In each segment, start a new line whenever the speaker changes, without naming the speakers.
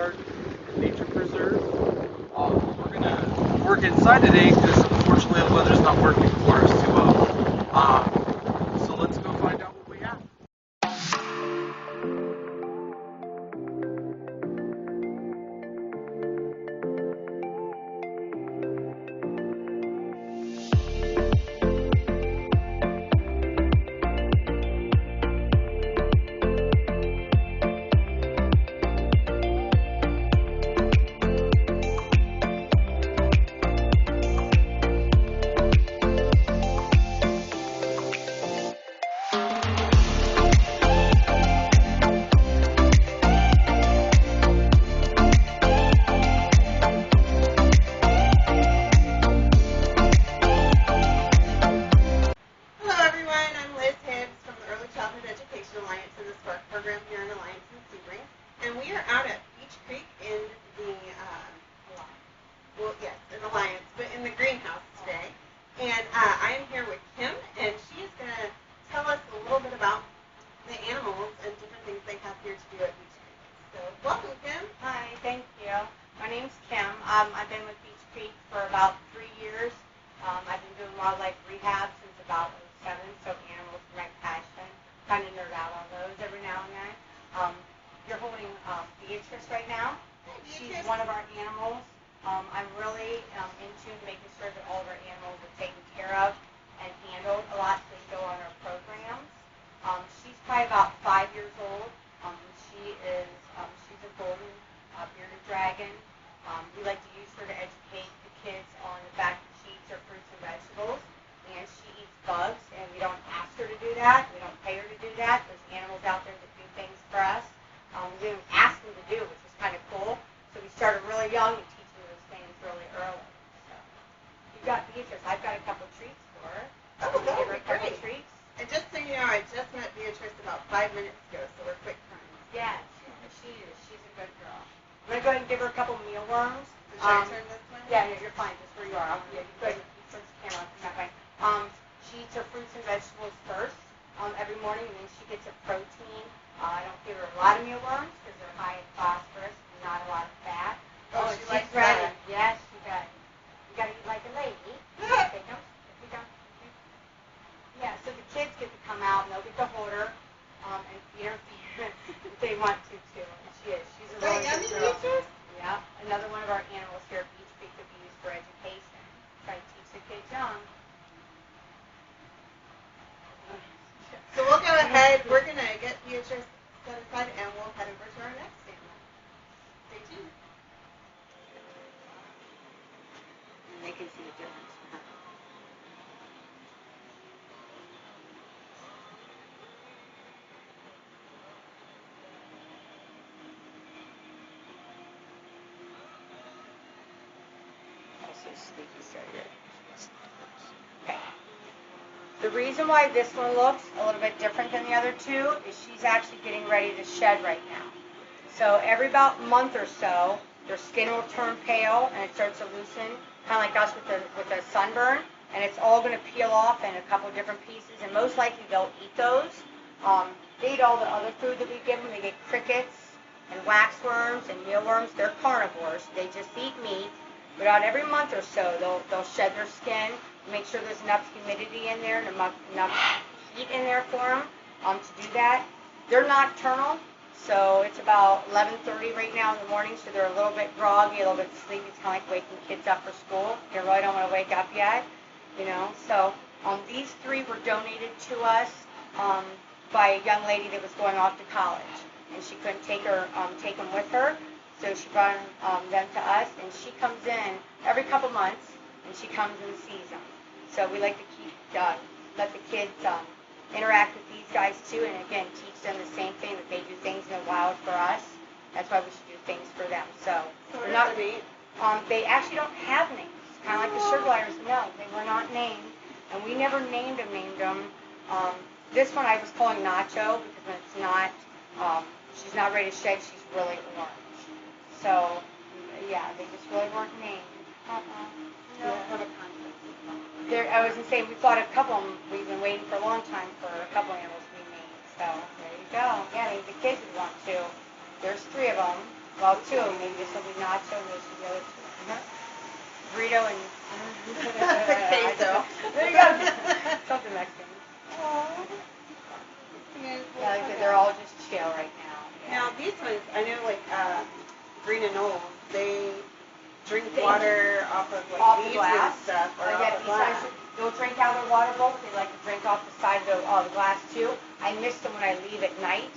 garden and nature preserve. We're going to work inside today because unfortunately the weather's not working for us too well. So let's go find out what we have.
And we are out at Beech Creek in the, in the greenhouse today. And I am here with Kim, and she is going to tell us a little bit about the animals and different things they have here to do at Beech Creek. So, welcome, Kim.
Hi, thank you. My name's Kim. I've been with Beech Creek for about 3 years. I've been doing wildlife rehab since about 2007, so animals are my passion. Kind of nerd out on those every now and then. You're holding Beatrice right now.
Hi, Beatrice.
She's one of our animals. I'm really into making sure that all of our animals are taken care of and handled a lot so they go on our programs. She's probably about 5 years old. She's a golden bearded dragon. We like to use her to educate the kids on the fact that she eats her fruits and vegetables, and she eats bugs, and we don't ask her to do that. We don't pay her to do that. There's animals out there that do things for us. We didn't ask them to do, which is kind of cool. So we started really young and teach them those things really early. So you've got Beatrice. I've got a couple treats for her.
Oh, that would
Give her
be
a couple
great.
treats.
And just so you know, I just met Beatrice about 5 minutes ago, so we're quick friends.
Yes, she is. She's a good girl. I'm going to go ahead and give her a couple mealworms.
Should I turn this one?
Yeah, you're fine. Just where you are. Yeah, you go ahead and turn the camera that way. She eats her fruits and vegetables first every morning, and then she gets a protein. I don't give her a lot of mealworms because they're high in phosphorus and not a lot of fat.
Oh, she likes
ready.
that.
Yes, she does. You got to eat like a lady. Take them. Yeah, so the kids get to come out and they'll get to hold her and feed her if they want to too. And she's a really good girl.
Beatrice?
Yeah, another one of our animals here at Beech Creek could be used for education. Try to teach the kids young.
So we'll go ahead. We're going to get Beatrice set aside, and we'll head over to our next animal. Stay tuned.
And they can see the difference. Okay. The reason why this one looks a little bit different than the other two is she's actually getting ready to shed right now. So every about month or so, their skin will turn pale and it starts to loosen, kind of like us with a sunburn, and it's all going to peel off in a couple of different pieces, and most likely they'll eat those. They eat all the other food that we give them. They get crickets and waxworms and mealworms. They're carnivores. They just eat meat. But about every month or so, they'll shed their skin, make sure there's enough humidity in there and enough heat in there for them to do that. They're nocturnal, so it's about 11:30 right now in the morning, so they're a little bit groggy, a little bit sleepy. It's kind of like waking kids up for school. You really don't want to wake up yet, you know. So these three were donated to us by a young lady that was going off to college, and she couldn't take them with her. So she brought them to us, and she comes in every couple months, and she comes and sees them. So we like to let the kids interact with these guys too, and again teach them the same thing, that they do things in the wild for us. That's why we should do things for them. So they're not. They actually don't have names. Kind of like the sugar gliders. No, they were not named, and we never named them. This one I was calling Nacho because when it's not, she's not ready to shed. She's really orange. So, yeah, they just really weren't named. No. I was going to say, we thought a couple of them, we've been waiting for a long time for a couple animals to be named. So, there you go. Yeah, the kids would want to. There's 3 of them. Well, two. Maybe this will be nacho and this will be the other two. Burrito and
Queso.
There you go. Something Mexican. Aww. Yeah, like they're all just chill right now. Yeah.
Now these ones, I know like Green and Knowles, they drink water off of like
off the
leaves
glass.
and stuff, or
Yeah,
off the glass.
they'll drink out of their water bowl. They like to drink off the side of the glass too. I miss them when I leave at night.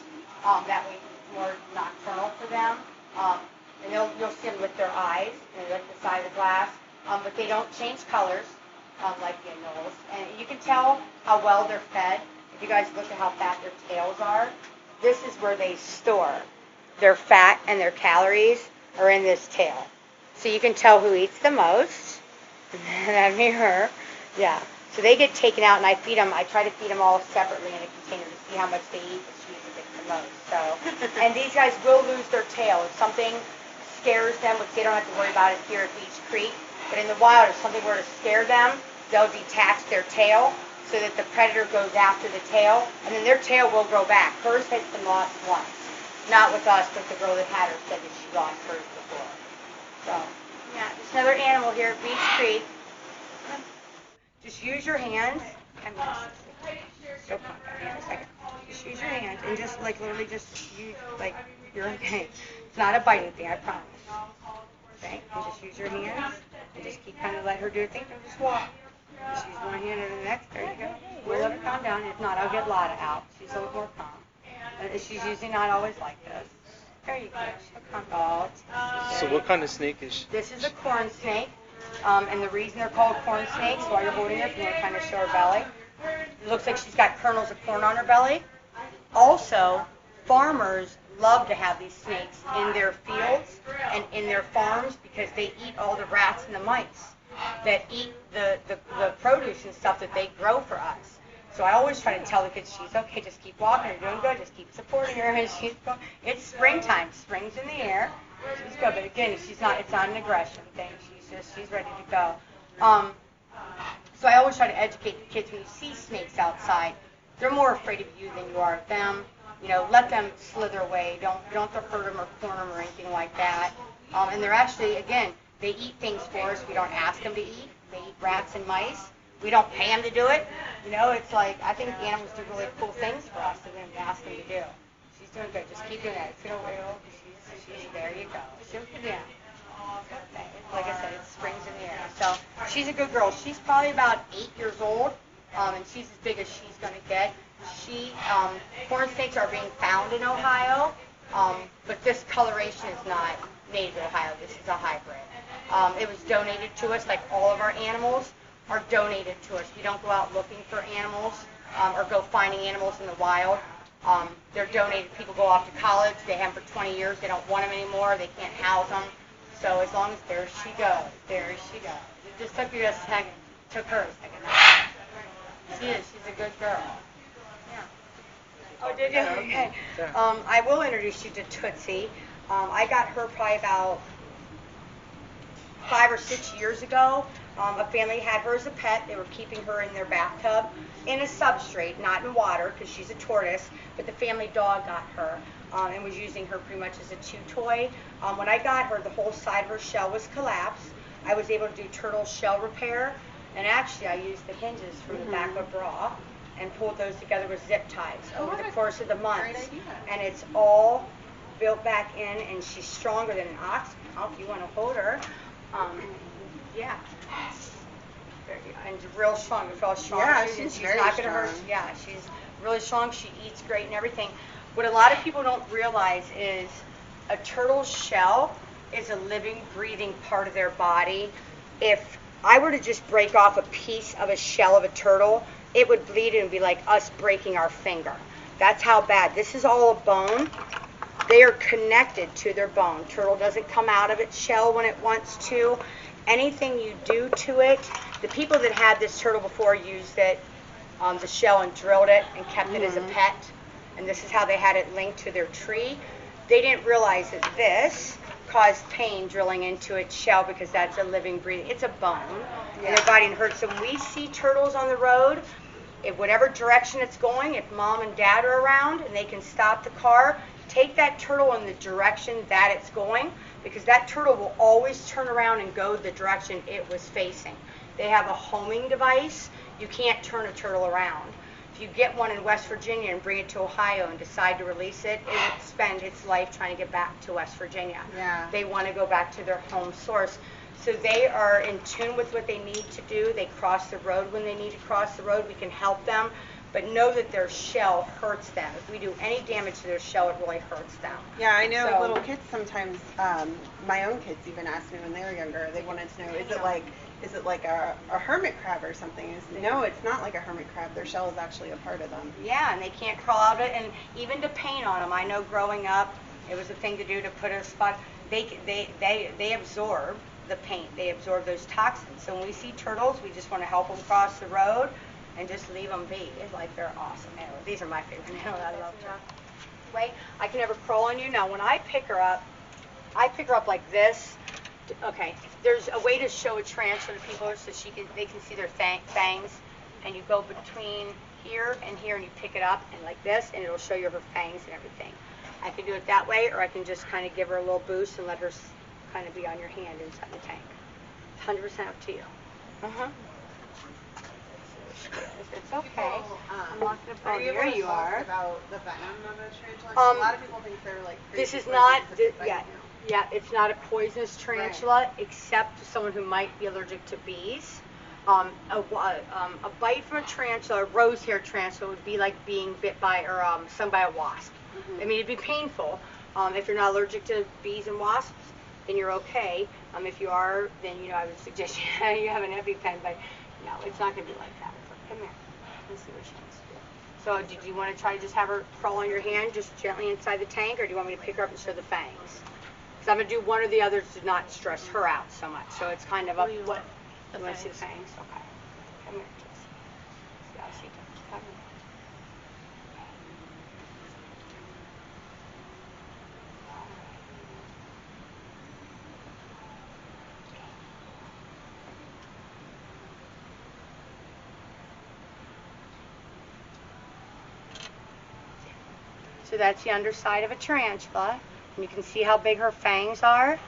That way it's more nocturnal for them. And you'll see them with their eyes and they lick the side of the glass. But they don't change colors like the anoles. And you can tell how well they're fed. If you guys look at how fat their tails are, this is where they store their fat and their calories are in this tail. So you can tell who eats the most. That'd be her. Yeah. So they get taken out and I feed them. I try to feed them all separately in a container to see how much they eat, but she gets the most. So, and these guys will lose their tail. If something scares them, which they don't have to worry about it here at Beech Creek, but in the wild, if something were to scare them, they'll detach their tail so that the predator goes after the tail, and then their tail will grow back. Hers has been lost once. Not with us, but the girl that had her said that she lost hers before. So, yeah, just another animal here at Beech Creek. Just use your hands. So fun. Hang on a second. Just use your hands and just like literally just use like you're okay. It's not a biting thing, I promise. Okay? And just use your hands and just keep kind of let her do her thing and just walk. Just use one hand over the next. There you go. We'll let her calm down. If not, I'll get Lotta out. She's a little more calm. She's usually not always like this. There you go. She'll calm down.
So what kind of snake is she?
This is a corn snake. And the reason they're called corn snakes, while you're holding her, if you want to kind of show her belly, it looks like she's got kernels of corn on her belly. Also, farmers love to have these snakes in their fields and in their farms because they eat all the rats and the mice that eat the produce and stuff that they grow for us. So I always try to tell the kids, she's okay, just keep walking, you're doing good, just keep supporting her. And it's springtime, spring's in the air. She's good, but again, it's not an aggression thing. She's ready to go. So I always try to educate the kids when you see snakes outside, they're more afraid of you than you are of them. You know, let them slither away. Don't hurt them or corner them or anything like that. And they're actually, again, they eat things for us we don't ask them to eat. They eat rats and mice. We don't pay them to do it. You know, it's like, I think the animals do really cool things for us and then we ask them to do. She's doing good. Just keep doing that. It's going to wiggle. She's there you go. Yeah. Like I said, it springs in the air. So she's a good girl. She's probably about 8 years old, and she's as big as she's going to get. Corn snakes are being found in Ohio, but this coloration is not native to Ohio. This is a hybrid. It was donated to us, like all of our animals are donated to us. We don't go out looking for animals or go finding animals in the wild. They're donated. People go off to college. They have them for 20 years. They don't want them anymore. They can't house them. So as long as there she goes. It just took you a second. Took her a second. She is. She's a good girl. Yeah. Oh, did you? Okay. I will introduce you to Tootsie. I got her probably about 5 or 6 years ago. A family had her as a pet. They were keeping her in their bathtub in a substrate, not in water, because she's a tortoise, but the family dog got her and was using her pretty much as a chew toy. When I got her, the whole side of her shell was collapsed. I was able to do turtle shell repair, and actually I used the hinges from the back of a bra and pulled those together with zip ties over the course of the months. And it's all built back in, and she's stronger than an ox. If you want to hold her. Yeah. And real strong.
Yeah, she's very
not going to hurt. Yeah, she's really strong. She eats great and everything. What a lot of people don't realize is a turtle's shell is a living, breathing part of their body. If I were to just break off a piece of a shell of a turtle, it would bleed and be like us breaking our finger. That's how bad. This is all a bone. They are connected to their bone. Turtle doesn't come out of its shell when it wants to. Anything you do to it, the people that had this turtle before used it, the shell, and drilled it and kept it as a pet. And this is how they had it linked to their tree. They didn't realize that this caused pain drilling into its shell because that's a living, breathing. It's a bone. And their body hurts. So when we see turtles on the road, if whatever direction it's going, if mom and dad are around and they can stop the car, take that turtle in the direction that it's going, because that turtle will always turn around and go the direction it was facing. They have a homing device. You can't turn a turtle around. If you get one in West Virginia and bring it to Ohio and decide to release it, it would spend its life trying to get back to West Virginia.
Yeah.
They want to go back to their home source. So they are in tune with what they need to do. They cross the road when they need to cross the road. We can help them, but know that their shell hurts them. If we do any damage to their shell, it really hurts them.
Yeah, I know
So-
little kids sometimes, my own kids even asked me when they were younger, they wanted to know, is it like a hermit crab or something? No, it's not like a hermit crab. Their shell is actually a part of them.
Yeah, and they can't crawl out of it, and even to paint on them. I know growing up, it was a thing to do to put a spot. They absorb the paint. They absorb those toxins. So when we see turtles, we just want to help them cross the road and just leave them be. It's like they're awesome animals. These are my favorite animals. I love them. Wait, I can never crawl on you. Now, when I pick her up like this. Okay, there's a way to show a tarantula to people so they can see their fangs, and you go between here and here and you pick it up and like this, and it'll show you her fangs and everything. I can do it that way, or I can just kind of give her a little boost and let her kind of be on your hand inside the tank. 100% up to you. It's okay. I'm not going to bother you. There you are.
About the venom of a tarantula? A lot of people think they're like crazy.
This is not, yeah, it's not a poisonous tarantula,
Right.
except to someone who might be allergic to bees. A bite from a tarantula, a rose-haired tarantula, would be like being bit by or stung by a wasp.
Mm-hmm.
I mean, it'd be painful. If you're not allergic to bees and wasps, then you're okay. If you are, then I would suggest you have an EpiPen, but no, it's not going to be like that. So come here. Let's see what she wants to do. So did you want to try to just have her crawl on your hand, just gently inside the tank, or do you want me to pick her up and show the fangs? Because I'm going to do one or the other to not stress her out so much. So it's kind of up. You want to see the fangs? Okay. Come here, Jess. Yeah, see. Come here. So that's the underside of a tarantula. And you can see how big her fangs are.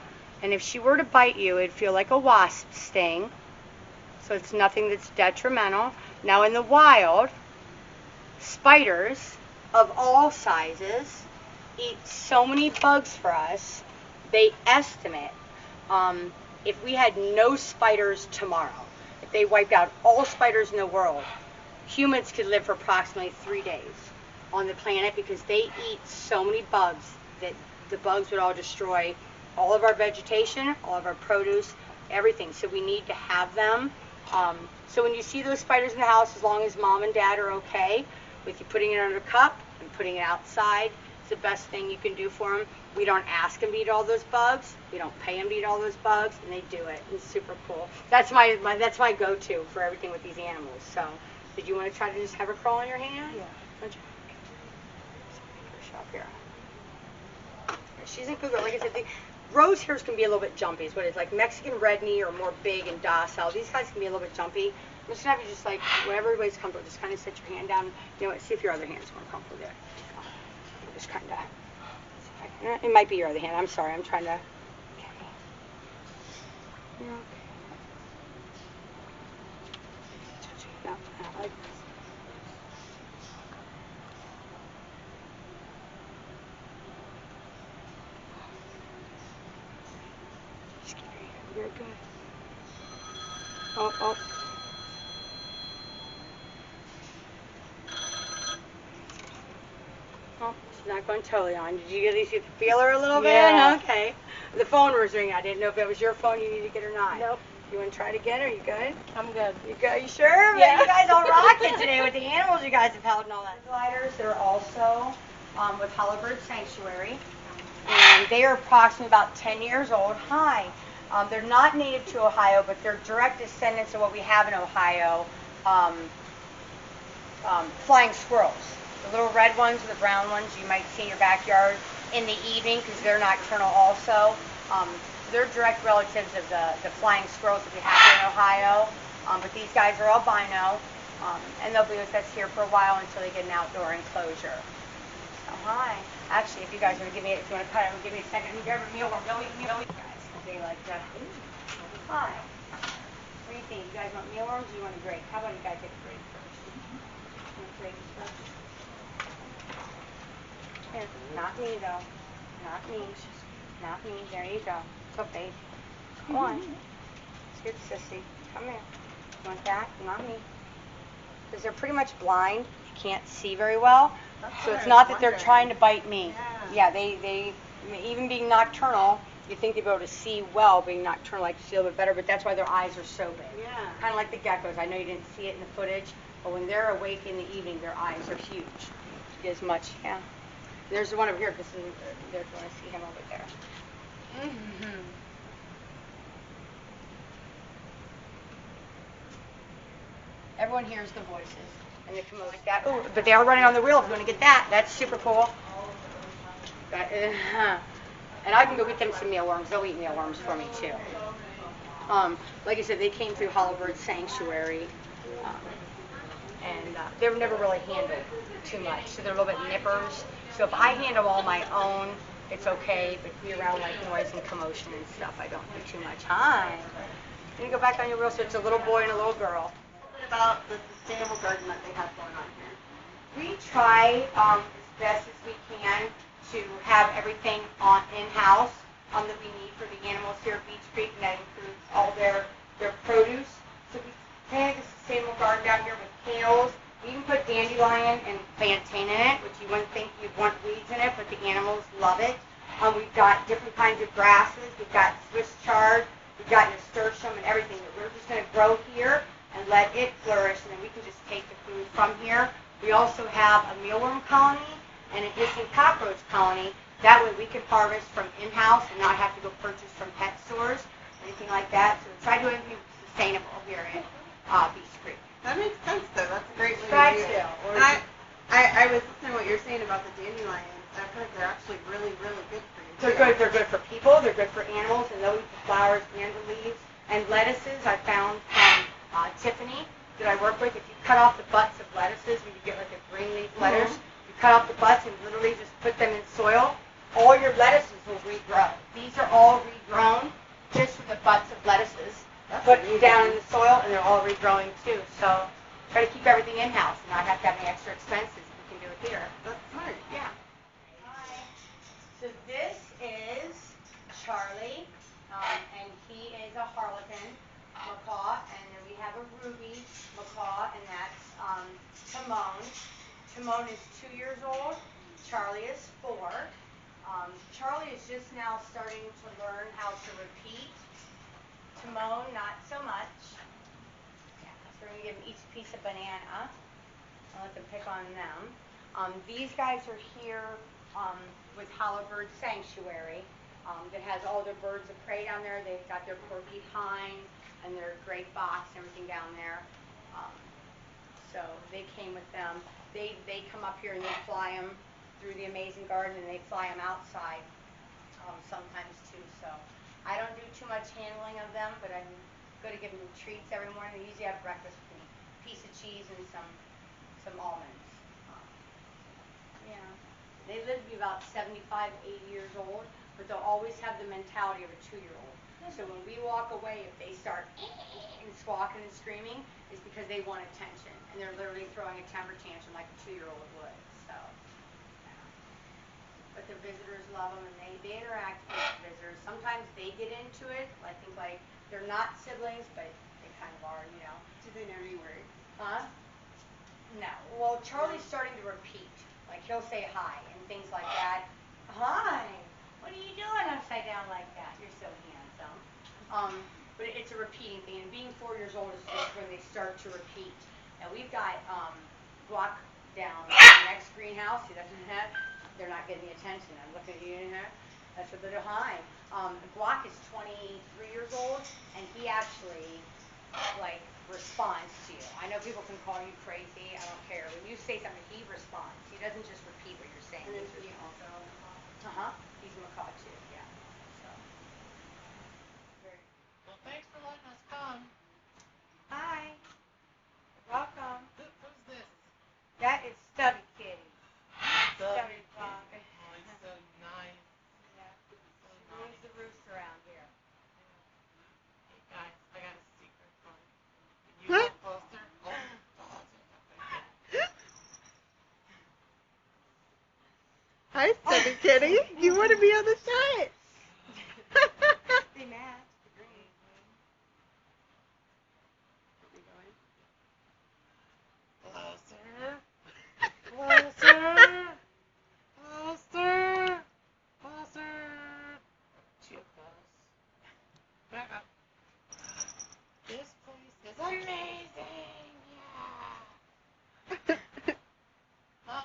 And if she were to bite you, it'd feel like a wasp sting. So it's nothing that's detrimental. Now in the wild, spiders of all sizes eat so many bugs for us. They estimate if we had no spiders tomorrow, if they wiped out all spiders in the world, humans could live for approximately 3 days on the planet, because they eat so many bugs that the bugs would all destroy all of our vegetation, all of our produce, everything. So we need to have them. So when you see those spiders in the house, as long as mom and dad are okay with you putting it under a cup and putting it outside, it's the best thing you can do for them. We don't ask them to eat all those bugs. We don't pay them to eat all those bugs, and they do it. It's super cool. That's my go-to for everything with these animals. So did you want to try to just have her crawl on your hand?
Yeah.
Up here. She's a cougar. Like I said, the rose hairs can be a little bit jumpy. Is what it's like. Mexican red knee are more big and docile. These guys can be a little bit jumpy. I'm just gonna have you just like wherever everybody's comfortable, just kind of set your hand down. You know what? See if your other hand's more comfortable there. Just kind of. It might be your other hand. I'm sorry. I'm trying to. Okay. No, not like this. Very good. Oh. Oh, she's not going totally on. Did you at least get to feel her a little bit?
Yeah.
Okay. The phone was ringing. I didn't know if it was your phone you needed to get or not.
Nope.
You want to try it again? Are you good?
I'm good.
You good? You sure?
Yeah.
You guys all rocking today with the animals you guys have held and all that. Gliders, they're also with Holabird Sanctuary. And they are approximately about 10 years old. Hi. They're not native to Ohio, but they're direct descendants of what we have in Ohio, flying squirrels. The little red ones or the brown ones you might see in your backyard in the evening, because they're nocturnal also. They're direct relatives of the flying squirrels that we have here in Ohio. But these guys are albino, and they'll be with us here for a while until they get an outdoor enclosure. So, hi. Actually, if you guys want to give me, if you want to cut it, give me a second. Grab a mealworm. They'll eat guys. They like that. Hi. What do you think? You guys want mealworms or you want a grape? How about you guys take a grape first? You want grapes first? Here. Not me, though. Not me. Not me. There you go. It's okay. Come on. It's good, sissy. Come here. You want that? Not me. Because they're pretty much blind. You can't see very well. So it's not that they're trying to bite me. Yeah, they even being nocturnal, you think they'd be able to see well being nocturnal, like see a little bit better, but that's why their eyes are so big.
Yeah.
Kind of like the geckos. I know you didn't see it in the footage, but when they're awake in the evening, their eyes are huge. As much, yeah. There's the one over here, because there's one. I see him over there. Mm-hmm. Everyone hears the voices, and they come like that. Ooh, but they are running on the wheel if you want to get that. That's super cool. And I can go get them some mealworms. They'll eat mealworms for me, too. Like I said, they came through Hollowbird Sanctuary, and they were never really handled too much. So they're a little bit nippers. So if I handle all my own, it's okay, but be around like noise and commotion and stuff, I don't do too much. Hi. Let me go back on your wheel. So it's a little boy and a little girl.
About the sustainable garden that they have going on here.
We try as best as we can to have everything on in-house that we need for the animals here at Beech Creek, and that includes all their produce. So we planted a sustainable garden down here with kales. We even put dandelion and plantain in it, which you wouldn't think you'd want weeds in it, but the animals love it. We've got different kinds of grasses. We've got Swiss chard. We've got nasturtium and everything that we're just going to grow here and let it flourish, and then we can just take the food from here. We also have a mealworm colony and a hissing cockroach colony. That way we can harvest from in-house and not have to go purchase from pet stores, anything like that. So try to be sustainable here at Beech Creek.
That makes sense, though. That's a great way
Try
to do it.
to.
And I was listening to what you're saying about the dandelions. I've heard they're actually really, really good for you.
They're good. They're good for people. They're good for animals, and they'll eat the flowers and the leaves. And lettuces, I found from Tiffany that I work with. If you cut off the butts of lettuces, when you get like a green leaf lettuce, you cut off the butts and literally just put them in soil, all your lettuces will regrow. These are all regrown just from the butts of lettuces. Put them down in the soil, and they're all regrowing too. So try to keep everything in-house and not have to have any extra expenses. We can do it here.
That's smart.
Yeah. Hi. So this is Charlie, and he is a Harlequin macaw, and then we have a ruby macaw, and that's Timon. Timon is 2 years old. Charlie is 4. Charlie is just now starting to learn how to repeat. Timon, not so much. Yeah, so we're going to give them each a piece of banana. I'll let them pick on them. These guys are here with Hollowbird Sanctuary that has all their birds of prey down there. They've got their porcupine and their great box and everything down there. So they came with them. They come up here and they fly them through the amazing garden, and they fly them outside sometimes too. So I don't do too much handling of them, but I'm going to give them treats every morning. They usually have breakfast with me, a piece of cheese and some almonds. Yeah. They live to be about 75, 80 years old, but they'll always have the mentality of a 2-year-old. So when we walk away, if they start and squawking and screaming, it's because they want attention, and they're literally throwing a temper tantrum like a 2-year-old would. So, yeah. But the visitors love them, and they interact with the visitors. Sometimes they get into it. I think like they're not siblings, but they kind of are, you know.
Do they know any words?
Huh? No. Well, Charlie's starting to repeat. Like, he'll say hi and things like that. Hi. What are you doing upside down like that? You're so handsome. But it's a repeating thing. And being 4 years old is just when they start to repeat. Now, we've got guac down in the next greenhouse. See, that's in that. They're not getting the attention. I'm looking at you in there. That's what they're doing. Hi. Guac is 23 years old, and he actually, like, responds to you. I know people can call you crazy. I don't care. When you say something, he responds. He doesn't just repeat what you're saying.
And is he also a macaw?
He's a macaw too. Yeah. So. Very.
Well, thanks for letting us come.
Hi. Welcome.
Who's this?
That is Stubby Kitty.
Stubby.
Stubby.
you kidding? You want to be on the shot.
They match the green.
Too close. Back up. This place is amazing. Yeah. Well,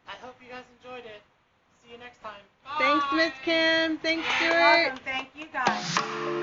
I hope you guys enjoyed it. See you next time. Bye.
Thanks, Miss Kim. Thanks,
You're
Stuart.
welcome. Thank you guys.